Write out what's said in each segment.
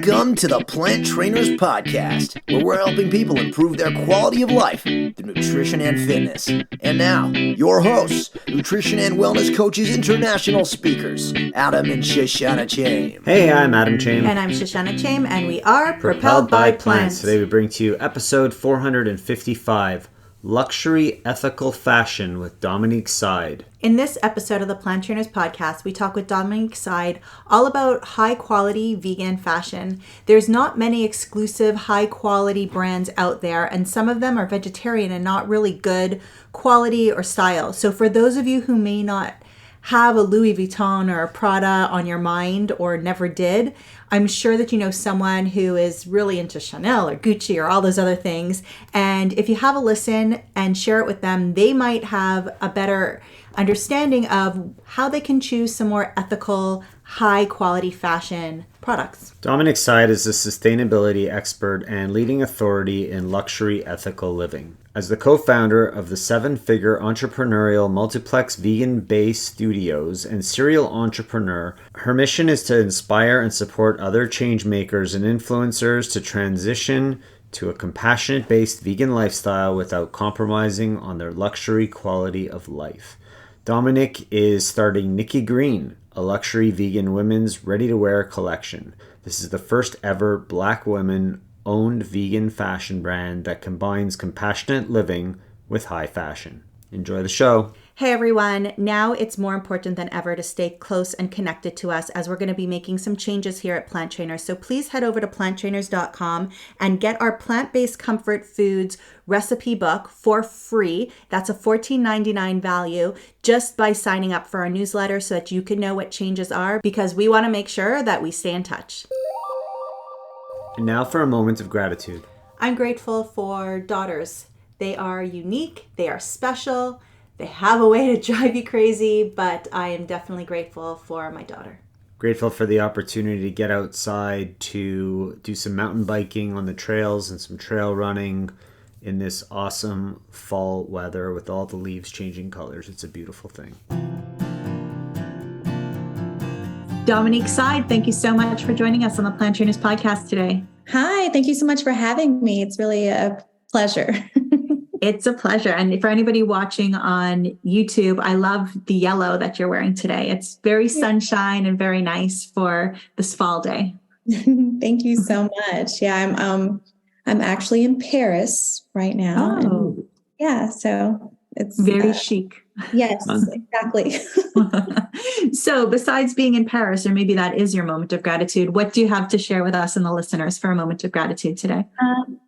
Welcome to the Plant Trainers Podcast, where we're helping people improve their quality of life through nutrition and fitness. And now, your hosts, nutrition and wellness coaches, international speakers, Adam and Shoshana Chaim. Hey, I'm Adam Chaim. And I'm Shoshana Chaim, and we are Propelled by Plants. Today we bring to you episode 455, Luxury Ethical Fashion with Dominique Side. In this episode of the Plant Trainers Podcast, we talk with Dominique Side all about high-quality vegan fashion. There's not many exclusive high-quality brands out there, and some of them are vegetarian and not really good quality or style. So for those of you who may not have a Louis Vuitton or a Prada on your mind or never did, I'm sure that you know someone who is really into Channell or Gucci or all those other things. And if you have a listen and share it with them, they might have a better understanding of how they can choose some more ethical, high quality fashion products. Dominique Side is a sustainability expert and leading authority in luxury ethical living. As the co-founder of the seven-figure entrepreneurial multiplex VgnBae Studios and serial entrepreneur, her mission is to inspire and support other change makers and influencers to transition to a compassionate-based vegan lifestyle without compromising on their luxury quality of life. Dominique is starting Nikki Green, a luxury vegan women's ready-to-wear collection. This is the first ever Black women-owned vegan fashion brand that combines compassionate living with high fashion. Enjoy the show. Hey everyone, now it's more important than ever to stay close and connected to us as we're going to be making some changes here at Plant Trainers. So please head over to planttrainers.com and get our plant-based comfort foods recipe book for free. That's a $14.99 value just by signing up for our newsletter so that you can know what changes are, because we want to make sure that we stay in touch. And now for a moment of gratitude. I'm grateful for daughters. They are unique, they are special, they have a way to drive you crazy, but I am definitely grateful for my daughter. Grateful for the opportunity to get outside to do some mountain biking on the trails and some trail running in this awesome fall weather with all the leaves changing colors. It's a beautiful thing. Dominique Side, thank you so much for joining us on the Plant Trainers Podcast today. Hi, thank you so much for having me. It's really a pleasure. It's a pleasure. And for anybody watching on YouTube, I love the yellow that you're wearing today. It's very sunshine and very nice for this fall day. Thank you so much. Yeah, I'm actually in Paris right now. Oh, and yeah, so it's very chic. Yes, exactly. So besides being in Paris, or maybe that is your moment of gratitude, what do you have to share with us and the listeners for a moment of gratitude today?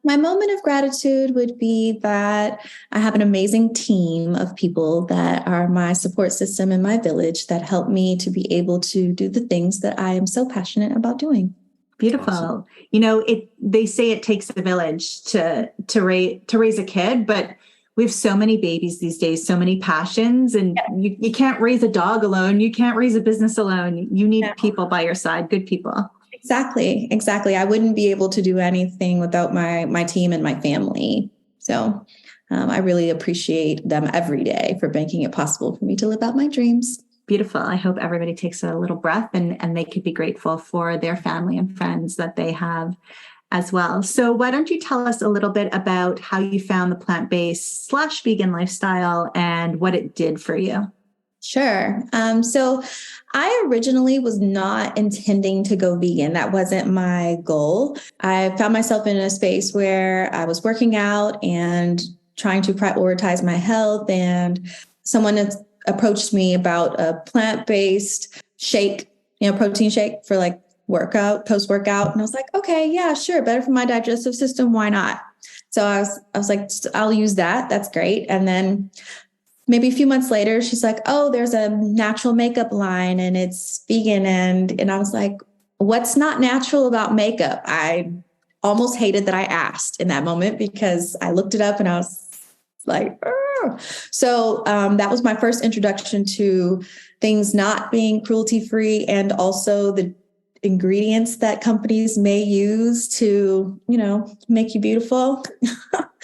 My moment of gratitude would be that I have an amazing team of people that are my support system in my village that help me to be able to do the things that I am so passionate about doing. Beautiful. Awesome. You know, they say it takes a village to raise a kid, but we have so many babies these days, so many passions, and you can't raise a dog alone. You can't raise a business alone. You need people by your side, good people. Exactly. I wouldn't be able to do anything without my team and my family. So I really appreciate them every day for making it possible for me to live out my dreams. Beautiful. I hope everybody takes a little breath and they could be grateful for their family and friends that they have as well. So why don't you tell us a little bit about how you found the plant-based / vegan lifestyle and what it did for you? Sure. So I originally was not intending to go vegan. That wasn't my goal. I found myself in a space where I was working out and trying to prioritize my health, and someone approached me about a plant-based shake, protein shake for like post-workout. And I was like, okay, yeah, sure. Better for my digestive system. Why not? So I was like, I'll use that. That's great. And then maybe a few months later, she's like, oh, there's a natural makeup line and it's vegan. And I was like, what's not natural about makeup? I almost hated that I asked in that moment because I looked it up and I was like, oh. So that was my first introduction to things not being cruelty-free, and also the ingredients that companies may use to, make you beautiful.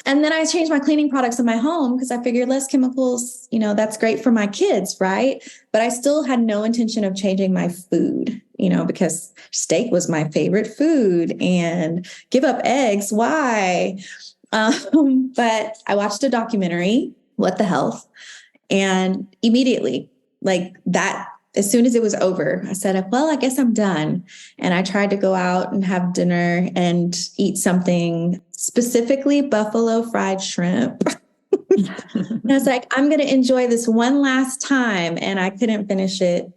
And then I changed my cleaning products in my home because I figured less chemicals, that's great for my kids, right? But I still had no intention of changing my food, because steak was my favorite food, and give up eggs. Why? But I watched a documentary, What the Health, and immediately, like that, as soon as it was over, I said, well, I guess I'm done. And I tried to go out and have dinner and eat something, specifically buffalo fried shrimp. And I was like, I'm going to enjoy this one last time. And I couldn't finish it.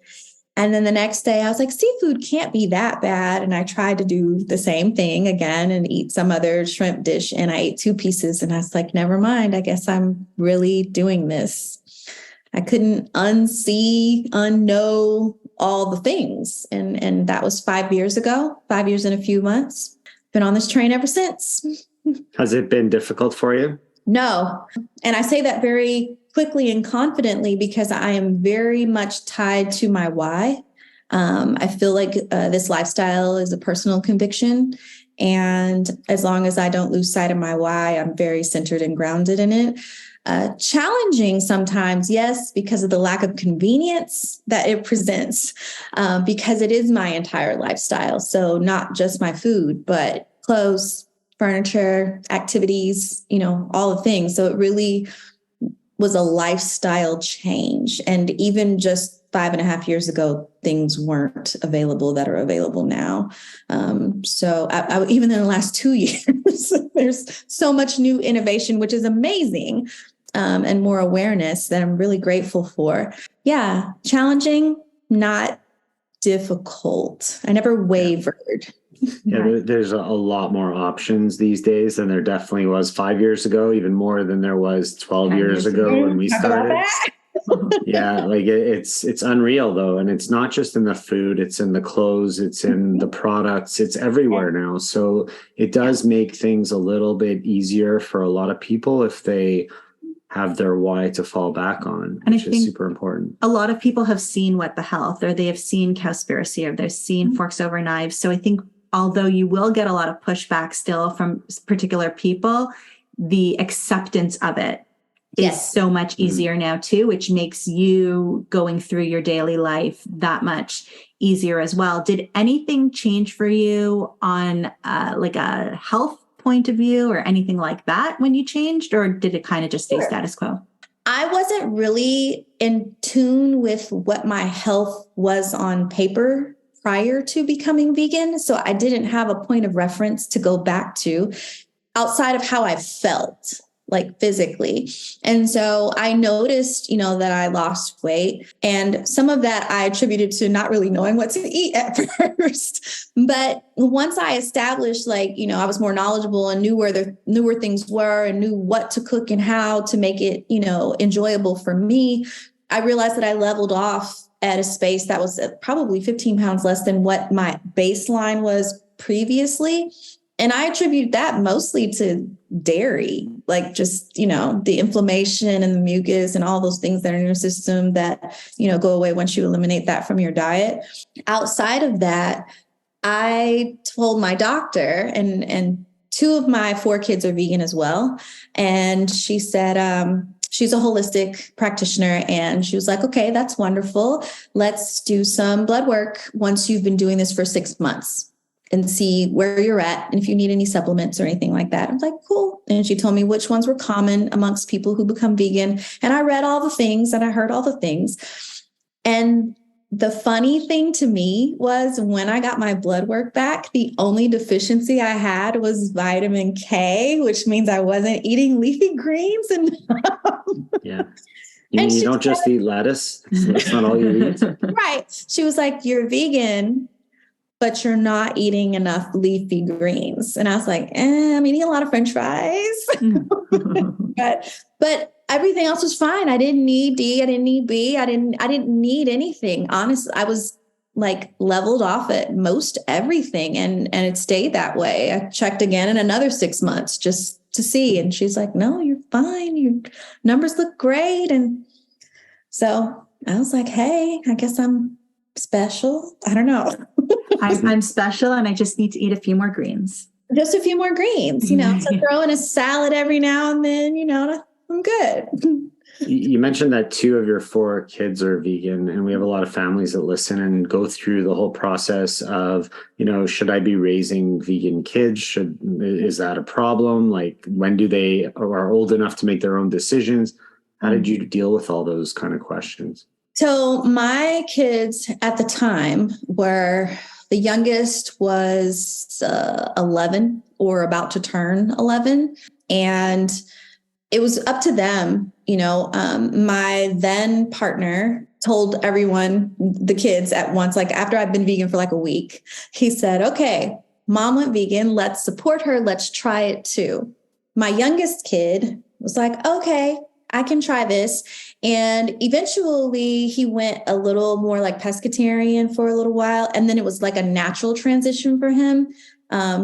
And then the next day I was like, seafood can't be that bad. And I tried to do the same thing again and eat some other shrimp dish. And I ate 2 pieces and I was like, never mind. I guess I'm really doing this. I couldn't unknow all the things. And that was 5 years ago, 5 years and a few months. Been on this train ever since. Has it been difficult for you? No. And I say that very quickly and confidently because I am very much tied to my why. I feel like this lifestyle is a personal conviction. And as long as I don't lose sight of my why, I'm very centered and grounded in it. Challenging sometimes, yes, because of the lack of convenience that it presents, because it is my entire lifestyle. So not just my food, but clothes, furniture, activities, all the things. So it really was a lifestyle change. And even just 5.5 years ago, things weren't available that are available now. So I, even in the last 2 years, there's so much new innovation, which is amazing, and more awareness that I'm really grateful for. Yeah, challenging, not difficult. I never wavered. Yeah, there's a lot more options these days than there definitely was 5 years ago, even more than there was 12 years ago when we started. Yeah, like it's unreal though. And it's not just in the food, it's in the clothes, it's in the products, it's everywhere now. So it does make things a little bit easier for a lot of people if they have their why to fall back on, which is super important. A lot of people have seen What the Health, or they have seen Cowspiracy, or they've seen Forks Over Knives. So I think although you will get a lot of pushback still from particular people, the acceptance of it is so much easier now too, which makes you going through your daily life that much easier as well. Did anything change for you on like a health point of view or anything like that when you changed, or did it kind of just stay status quo? I wasn't really in tune with what my health was on paper prior to becoming vegan. So I didn't have a point of reference to go back to outside of how I felt, like physically. And so I noticed, that I lost weight, and some of that I attributed to not really knowing what to eat at first. But once I established, I was more knowledgeable and knew where the newer things were and knew what to cook and how to make it, enjoyable for me, I realized that I leveled off at a space that was probably 15 pounds less than what my baseline was previously. And I attribute that mostly to dairy, like just, the inflammation and the mucus and all those things that are in your system that, go away once you eliminate that from your diet. Outside of that, I told my doctor, and 2 of my 4 kids are vegan as well. And she said, she's a holistic practitioner, and she was like, okay, that's wonderful. Let's do some blood work once you've been doing this for 6 months and see where you're at and if you need any supplements or anything like that. I was like, cool. And she told me which ones were common amongst people who become vegan. And I read all the things and I heard all the things. And the funny thing to me was when I got my blood work back, the only deficiency I had was vitamin K, which means I wasn't eating leafy greens enough. Yeah. You don't just eat lettuce. That's not all you eat. Right. She was like, you're vegan, but you're not eating enough leafy greens. And I was like, I'm eating a lot of French fries. but everything else was fine. I didn't need D. I didn't need B. I didn't need anything. Honestly, I was leveled off at most everything. And it stayed that way. I checked again in another 6 months just to see. And she's like, no, you're fine. Your numbers look great. And so I was like, hey, I guess I'm special. I don't know. I'm special and I just need to eat a few more greens. just a few more greens, so throw in a salad every now and then, I'm good. You mentioned that 2 of your 4 kids are vegan, and we have a lot of families that listen and go through the whole process of, should I be raising vegan kids? Is that a problem? Like, when do they are old enough to make their own decisions? How did you deal with all those kind of questions? So my kids at the time the youngest was 11 or about to turn 11. And it was up to them. My then partner told everyone, the kids at once, like after I'd been vegan for like a week, he said, okay, mom went vegan. Let's support her. Let's try it too. My youngest kid was like, okay, I can try this. And eventually he went a little more like pescatarian for a little while. And then it was like a natural transition for him.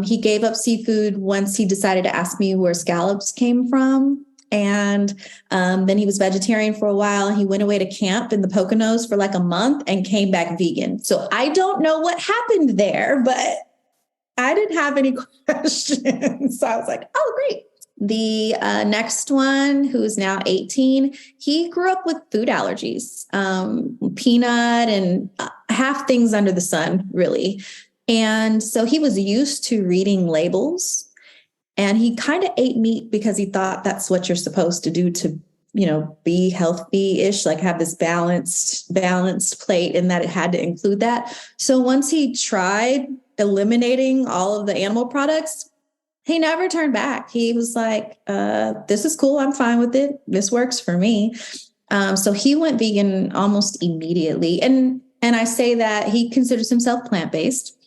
He gave up seafood once he decided to ask me where scallops came from. And then he was vegetarian for a while. He went away to camp in the Poconos for like a month and came back vegan. So I don't know what happened there, but I didn't have any questions. So I was like, oh, great. The next one, who's now 18, he grew up with food allergies, peanut and half things under the sun, really. And so he was used to reading labels. And he kind of ate meat because he thought that's what you're supposed to do to, be healthy-ish, like have this balanced plate, and that it had to include that. So once he tried eliminating all of the animal products, he never turned back. He was like, this is cool. I'm fine with it. This works for me. So he went vegan almost immediately. And I say that he considers himself plant-based.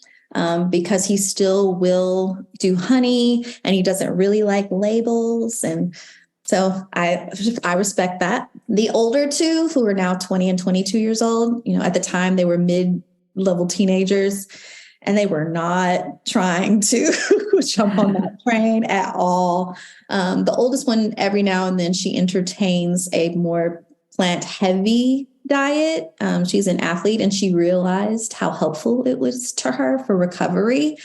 Because he still will do honey and he doesn't really like labels. And so I respect that. The older 2, who are now 20 and 22 years old, at the time they were mid-level teenagers and they were not trying to jump on that train at all. The oldest one, every now and then she entertains a more plant-heavy diet. She's an athlete and she realized how helpful it was to her for recovery,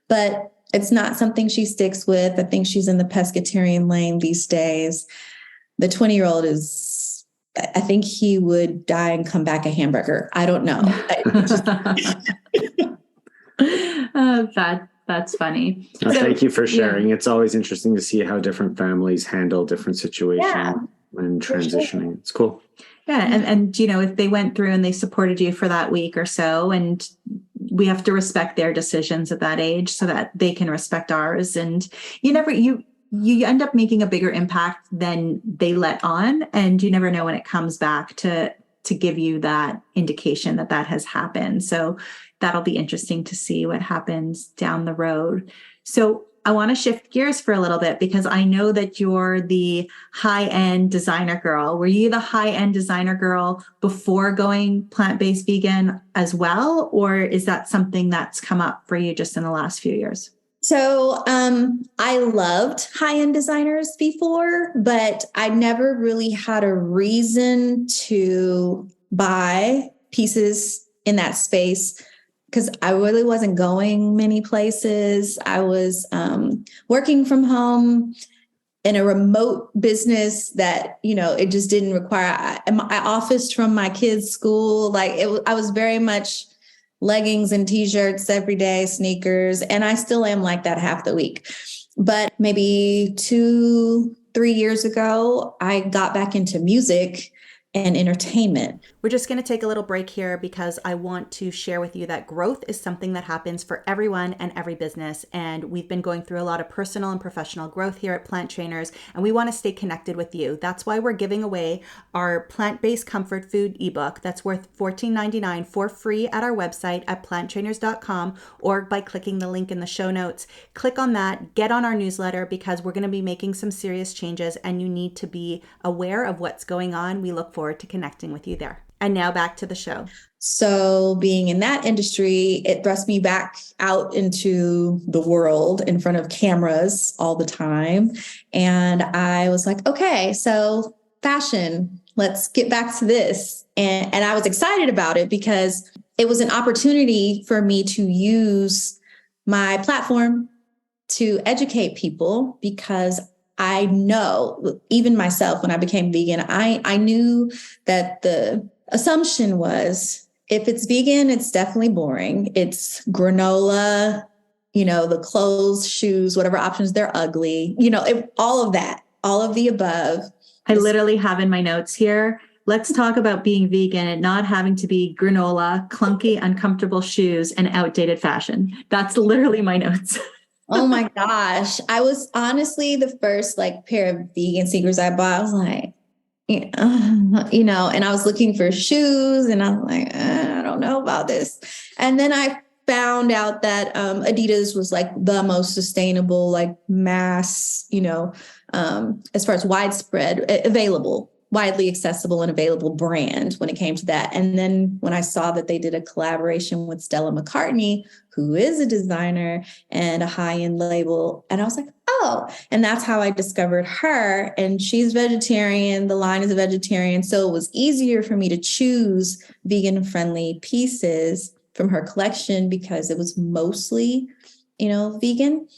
but it's not something she sticks with. I think she's in the pescatarian lane these days. The 20-year-old I think he would die and come back a hamburger. I don't know. That's funny. Thank you for sharing. Yeah. It's always interesting to see how different families handle different situations when transitioning. Sure. It's cool. Yeah. And, if they went through and they supported you for that week or so, and we have to respect their decisions at that age so that they can respect ours. And you end up making a bigger impact than they let on. And you never know when it comes back to give you that indication that has happened. So that'll be interesting to see what happens down the road. So I want to shift gears for a little bit because I know that you're the high-end designer girl. Were you the high-end designer girl before going plant-based vegan as well? Or is that something that's come up for you just in the last few years? So I loved high-end designers before, but I never really had a reason to buy pieces in that space because I really wasn't going many places. I was working from home in a remote business that, it just didn't require. I officed from my kids' school. I was very much leggings and t-shirts every day, sneakers, and I still am like that half the week. But maybe 2-3 years ago, I got back into music and entertainment. We're just going to take a little break here because I want to share with you that growth is something that happens for everyone and every business. And we've been going through a lot of personal and professional growth here at Plant Trainers, and we want to stay connected with you. That's why we're giving away our plant-based comfort food ebook that's worth $14.99 for free at our website at planttrainers.com or by clicking the link in the show notes. Click on that, get on our newsletter because we're going to be making some serious changes and you need to be aware of what's going on. We look forward to connecting with you there. And now back to the show. So being in that industry, it thrust me back out into the world in front of cameras all the time. And I was like, okay, so fashion, let's get back to this. And I was excited about it because it was an opportunity for me to use my platform to educate people, because I know, even myself, when I became vegan, I knew that the assumption was, if it's vegan, it's definitely boring. It's granola, the clothes, shoes, whatever options, they're ugly, all of that, all of the above. I literally have in my notes here, let's talk about being vegan and not having to be granola, clunky, uncomfortable shoes, and outdated fashion. That's literally my notes. Oh my gosh. I was honestly the first pair of vegan sneakers I bought. I was like, and I was looking for shoes and I'm like, I don't know about this. And then I found out that Adidas was the most sustainable, mass, as far as widespread available, widely accessible and available brand when it came to that. And then when I saw that they did a collaboration with Stella McCartney, who is a designer and a high-end label, and I was like, oh, and that's how I discovered her. And she's vegetarian. The line is a vegetarian. So it was easier for me to choose vegan-friendly pieces from her collection because it was mostly, vegan.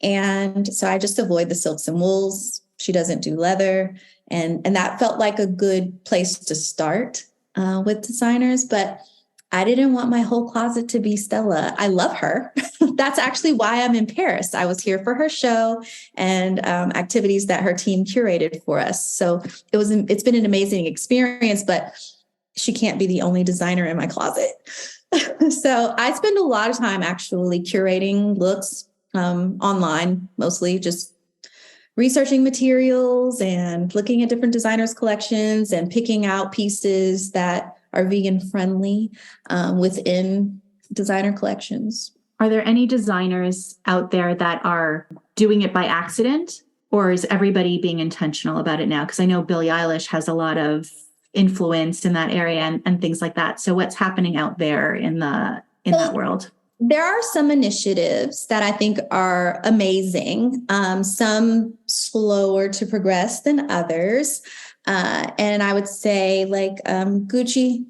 And so I just avoid the silks and wools. She doesn't do leather. And that felt like a good place to start with designers. But I didn't want my whole closet to be Stella. I love her. That's actually why I'm in Paris. I was here for her show and activities that her team curated for us. So it's been an amazing experience, but she can't be the only designer in my closet. So I spend a lot of time actually curating looks online, mostly just researching materials and looking at different designers' collections and picking out pieces that are vegan friendly within designer collections. Are there any designers out there that are doing it by accident, or is everybody being intentional about it now? Because I know Billie Eilish has a lot of influence in that area and things like that. So what's happening out there in that world? There are some initiatives that I think are amazing, some slower to progress than others. And I would say Gucci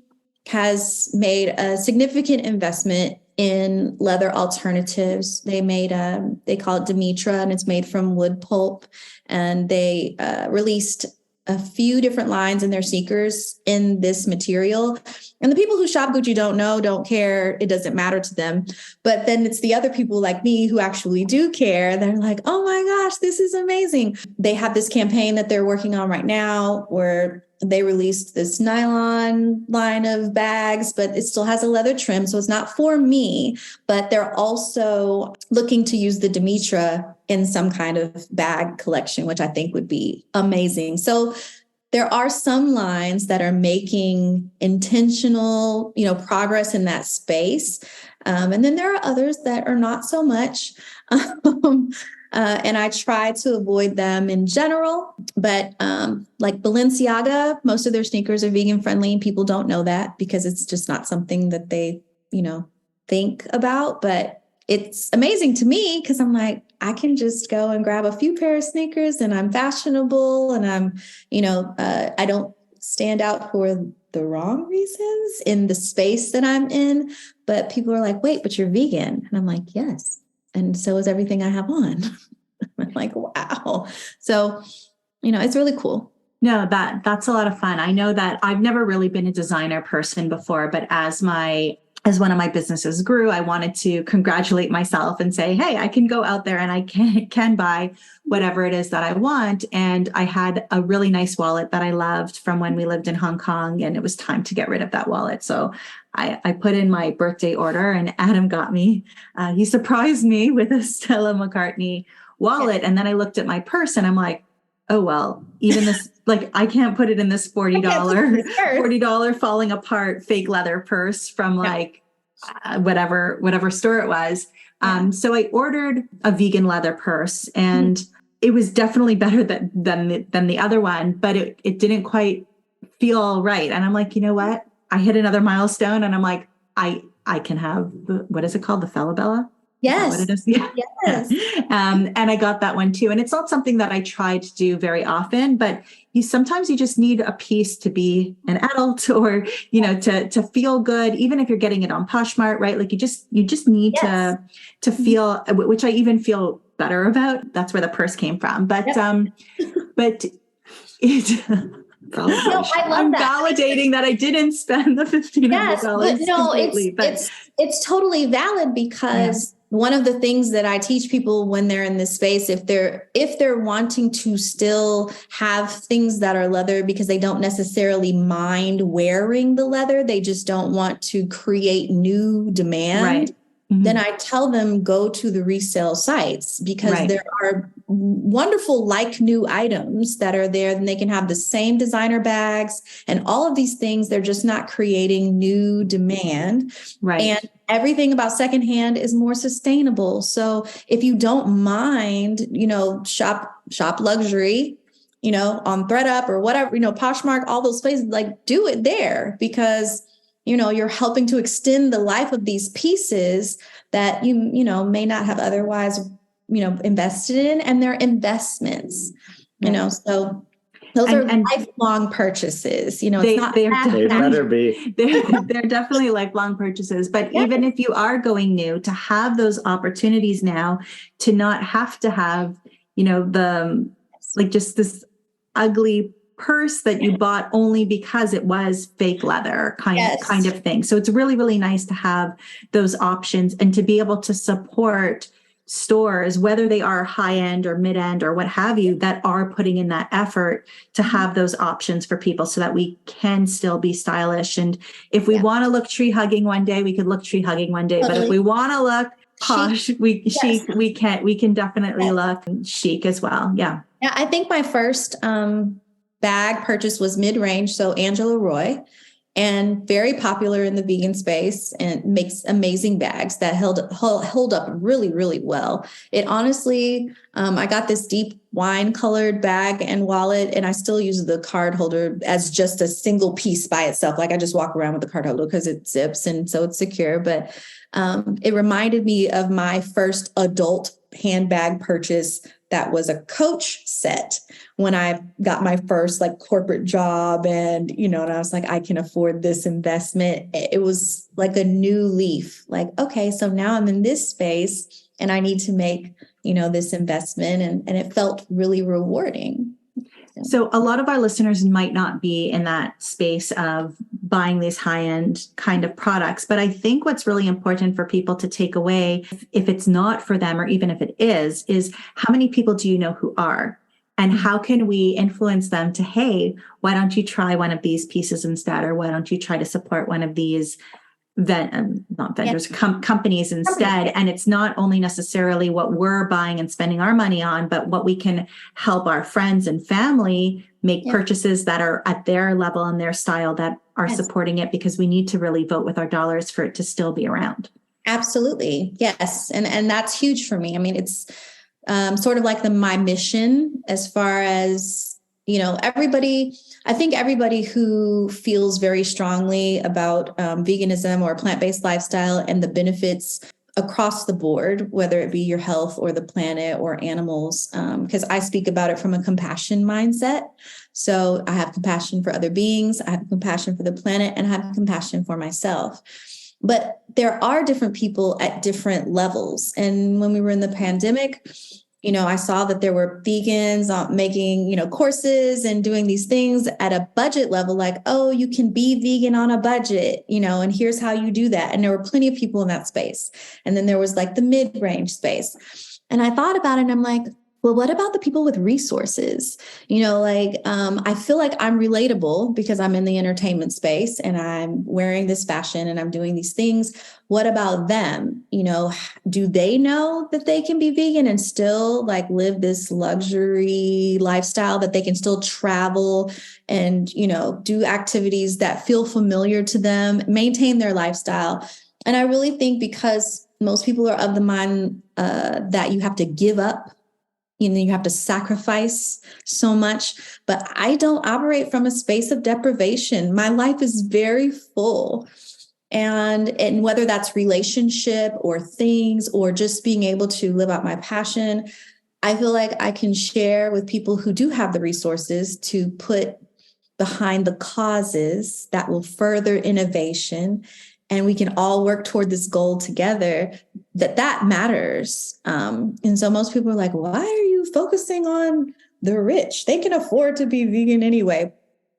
has made a significant investment in leather alternatives. They call it Demetra, and it's made from wood pulp. And they released a few different lines in their sneakers in this material. And the people who shop Gucci don't care. It doesn't matter to them. But then it's the other people like me who actually do care. They're like, oh my gosh, this is amazing. They have this campaign that they're working on right now where they released this nylon line of bags, but it still has a leather trim. So it's not for me, but they're also looking to use the Demetra in some kind of bag collection, which I think would be amazing. So there are some lines that are making intentional, progress in that space. And then there are others that are not so much. And I try to avoid them in general, but like Balenciaga, most of their sneakers are vegan friendly. People don't know that because it's just not something that they, think about. But it's amazing to me because I'm like, I can just go and grab a few pair of sneakers and I'm fashionable and I'm, I don't stand out for the wrong reasons in the space that I'm in. But people are like, wait, but you're vegan. And I'm like, yes. And so is everything I have on. I'm like, wow. So, it's really cool. No, that's a lot of fun. I know that I've never really been a designer person before, but as one of my businesses grew, I wanted to congratulate myself and say, hey, I can go out there and I can buy whatever it is that I want. And I had a really nice wallet that I loved from when we lived in Hong Kong, and it was time to get rid of that wallet. So I put in my birthday order and Adam got me. He surprised me with a Stella McCartney wallet. And then I looked at my purse and I'm like, oh, well, even this, I can't put it in this $40 falling apart fake leather purse from whatever store it was. So I ordered a vegan leather purse and it was definitely better than the other one, but it didn't quite feel right. And I'm like, you know what? I hit another milestone and I'm like, I can have what is it called? The Falabella? Yes. Is that what it is? Yeah. Yes. And I got that one too. And it's not something that I try to do very often, but sometimes you just need a piece to be an adult or, to feel good, even if you're getting it on Poshmark, right? Like you just need Yes. to feel, which I even feel better about. That's where the purse came from. But, but it, No, I love I'm that. validating that I didn't spend the $1,500. Yes, but no, completely. it's totally valid because one of the things that I teach people when they're in this space, if they're wanting to still have things that are leather because they don't necessarily mind wearing the leather, they just don't want to create new demand. Right. Mm-hmm. Then I tell them go to the resale sites because there are wonderful like new items that are there. Then they can have the same designer bags and all of these things. They're just not creating new demand. Right. And everything about secondhand is more sustainable. So if you don't mind, shop luxury, on ThredUp or whatever, Poshmark, all those places, like do it there because you're helping to extend the life of these pieces that you may not have otherwise, invested in, and they're investments, so those are lifelong purchases. They better be. They're definitely lifelong purchases. But even if you are going new, to have those opportunities now, to not have to have, just this ugly purse that you bought only because it was fake leather kind of thing. So it's really, really nice to have those options and to be able to support stores, whether they are high end or mid end or what have you, that are putting in that effort to have those options for people so that we can still be stylish. And if we want to look tree hugging one day, we could look tree hugging one day. But if we want to look posh, chic, we can definitely look chic as well. Yeah. I think my first bag purchase was mid-range, so Angela Roy, and very popular in the vegan space and makes amazing bags that hold up really, really well. It honestly, I got this deep wine colored bag and wallet, and I still use the card holder as just a single piece by itself. Like I just walk around with the card holder because it zips and so it's secure. But it reminded me of my first adult handbag purchase that was a Coach set when I got my first corporate job. And, and I was like, I can afford this investment. It was like a new leaf, okay, so now I'm in this space and I need to make, this investment. And it felt really rewarding. So a lot of our listeners might not be in that space of buying these high-end kind of products. But I think what's really important for people to take away, if it's not for them, or even if it is how many people do you know who are? And how can we influence them to, hey, why don't you try one of these pieces instead? Or why don't you try to support one of these companies instead? And it's not only necessarily what we're buying and spending our money on, but what we can help our friends and family make purchases that are at their level and their style that are supporting it, because we need to really vote with our dollars for it to still be around. Absolutely. Yes. And that's huge for me. I mean, it's sort of like my mission as far as, I think everybody who feels very strongly about veganism or plant-based lifestyle and the benefits across the board, whether it be your health or the planet or animals, because I speak about it from a compassion mindset. So I have compassion for other beings, I have compassion for the planet, and I have compassion for myself. But there are different people at different levels. And when we were in the pandemic, I saw that there were vegans making, courses and doing these things at a budget level, like, oh, you can be vegan on a budget, and here's how you do that. And there were plenty of people in that space. And then there was the mid-range space. And I thought about it and I'm like, well, what about the people with resources? I feel like I'm relatable because I'm in the entertainment space and I'm wearing this fashion and I'm doing these things. What about them? Do they know that they can be vegan and still live this luxury lifestyle, that they can still travel and, do activities that feel familiar to them, maintain their lifestyle? And I really think because most people are of the mind that you have to give up, you have to sacrifice so much, but I don't operate from a space of deprivation. My life is very full. And whether that's relationship or things or just being able to live out my passion, I feel like I can share with people who do have the resources to put behind the causes that will further innovation, and we can all work toward this goal together, that matters. And so most people are like, why are you focusing on the rich? They can afford to be vegan anyway.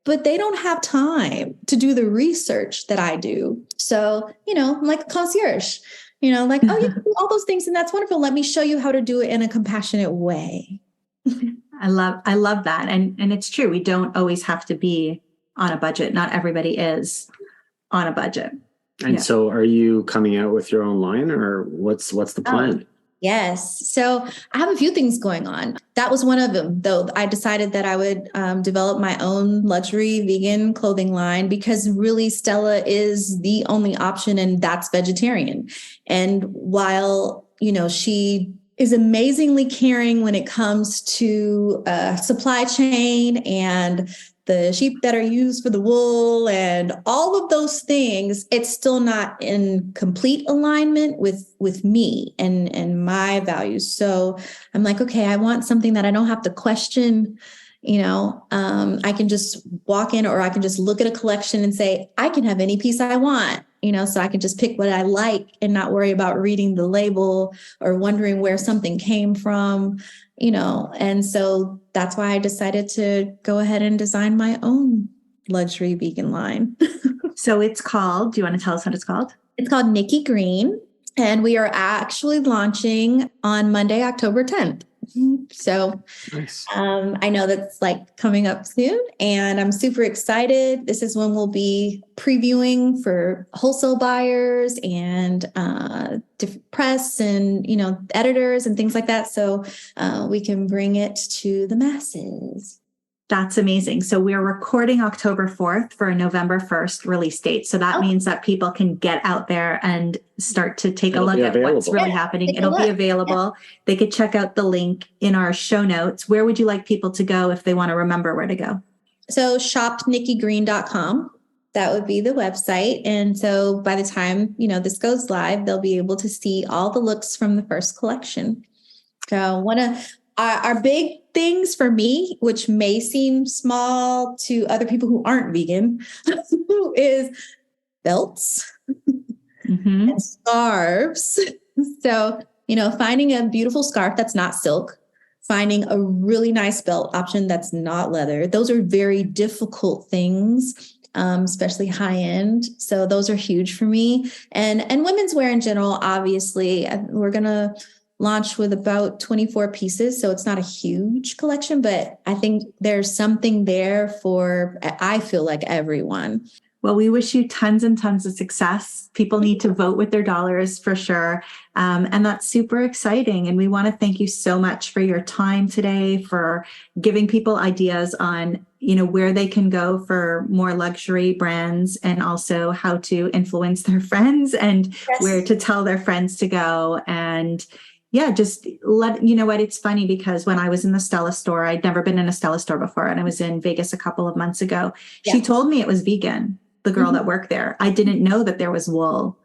But they don't have time to do the research that I do. So, I'm like a concierge, like, oh, you can do all those things and that's wonderful. Let me show you how to do it in a compassionate way. I love that. And it's true. We don't always have to be on a budget. Not everybody is on a budget. And so are you coming out with your own line, or what's the plan? Yes. So I have a few things going on. That was one of them, though. I decided that I would develop my own luxury vegan clothing line because really Stella is the only option, and that's vegetarian. And while, she is amazingly caring when it comes to supply chain and the sheep that are used for the wool and all of those things, it's still not in complete alignment with me and my values. So I'm like, okay, I want something that I don't have to question. I can just walk in, or I can just look at a collection and say, I can have any piece I want, so I can just pick what I like and not worry about reading the label or wondering where something came from, and so that's why I decided to go ahead and design my own luxury vegan line. So it's called, do you want to tell us what it's called? It's called Nikki Green, and we are actually launching on Monday, October 10th. So nice. I know that's like coming up soon, and I'm super excited. This is when we'll be previewing for wholesale buyers and different press and, editors and things like that. So we can bring it to the masses. That's amazing. So we're recording October 4th for a November 1st release date. So that means that people can get out there and start to take a look at what's really happening. It'll be available. Yeah. They could check out the link in our show notes. Where would you like people to go if they want to remember where to go? So shopnickygreen.com. That would be the website. And so by the time, this goes live, they'll be able to see all the looks from the first collection. So our big things for me, which may seem small to other people who aren't vegan, is belts and scarves. So, finding a beautiful scarf that's not silk, finding a really nice belt option that's not leather. Those are very difficult things, especially high end. So those are huge for me. And women's wear in general, obviously, we're going to launch with about 24 pieces. So it's not a huge collection, but I think there's something there for, I feel like, everyone. Well, we wish you tons and tons of success. People need to vote with their dollars for sure. And that's super exciting. And we want to thank you so much for your time today, for giving people ideas on, where they can go for more luxury brands, and also how to influence their friends and where to tell their friends to go. And just what, it's funny because when I was in the Stella store, I'd never been in a Stella store before, and I was in Vegas a couple of months ago. Yeah. She told me it was vegan, the girl that worked there. I didn't know that there was wool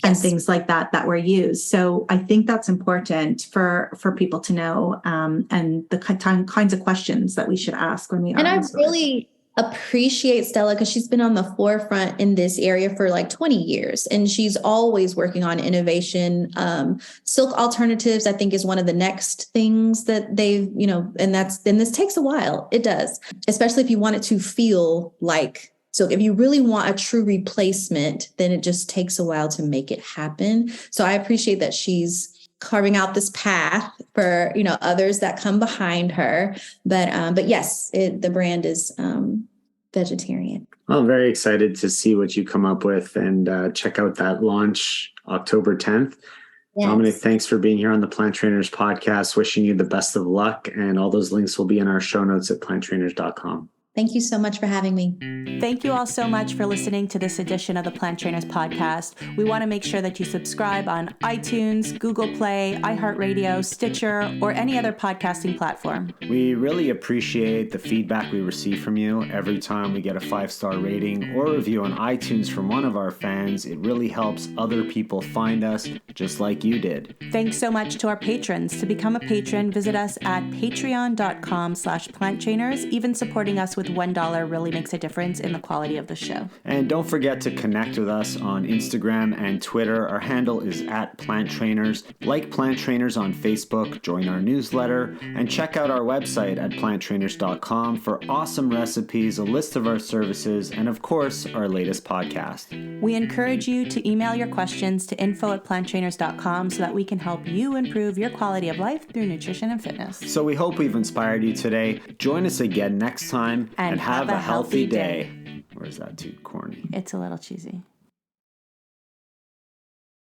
and things like that were used. So I think that's important for people to know, and the kinds of questions that we should ask when we are. And I really appreciate Stella because she's been on the forefront in this area for like 20 years, and she's always working on innovation. Silk alternatives, I think, is one of the next things that they've, and this takes a while. It does, especially if you want it to feel like silk. If you really want a true replacement, then it just takes a while to make it happen. So I appreciate that she's carving out this path for, others that come behind her. But yes, the brand is vegetarian. Well, I'm very excited to see what you come up with, and check out that launch October 10th. Yes. Dominique, thanks for being here on the Plant Trainers podcast. Wishing you the best of luck, and all those links will be in our show notes at planttrainers.com. Thank you so much for having me. Thank you all so much for listening to this edition of the Plant Trainers podcast. We want to make sure that you subscribe on iTunes, Google Play, iHeartRadio, Stitcher, or any other podcasting platform. We really appreciate the feedback we receive from you. Every time we get a 5-star rating or review on iTunes from one of our fans, it really helps other people find us, just like you did. Thanks so much to our patrons. To become a patron, visit us at patreon.com/planttrainers. Even supporting us with $1 really makes a difference in the quality of the show. And don't forget to connect with us on Instagram and Twitter. Our handle is @PlantTrainers. Like Plant Trainers on Facebook, join our newsletter, and check out our website at planttrainers.com for awesome recipes, a list of our services, and of course, our latest podcast. We encourage you to email your questions to info@planttrainers.com so that we can help you improve your quality of life through nutrition and fitness. So we hope we've inspired you today. Join us again next time and have a healthy day. Or is that too corny? It's a little cheesy.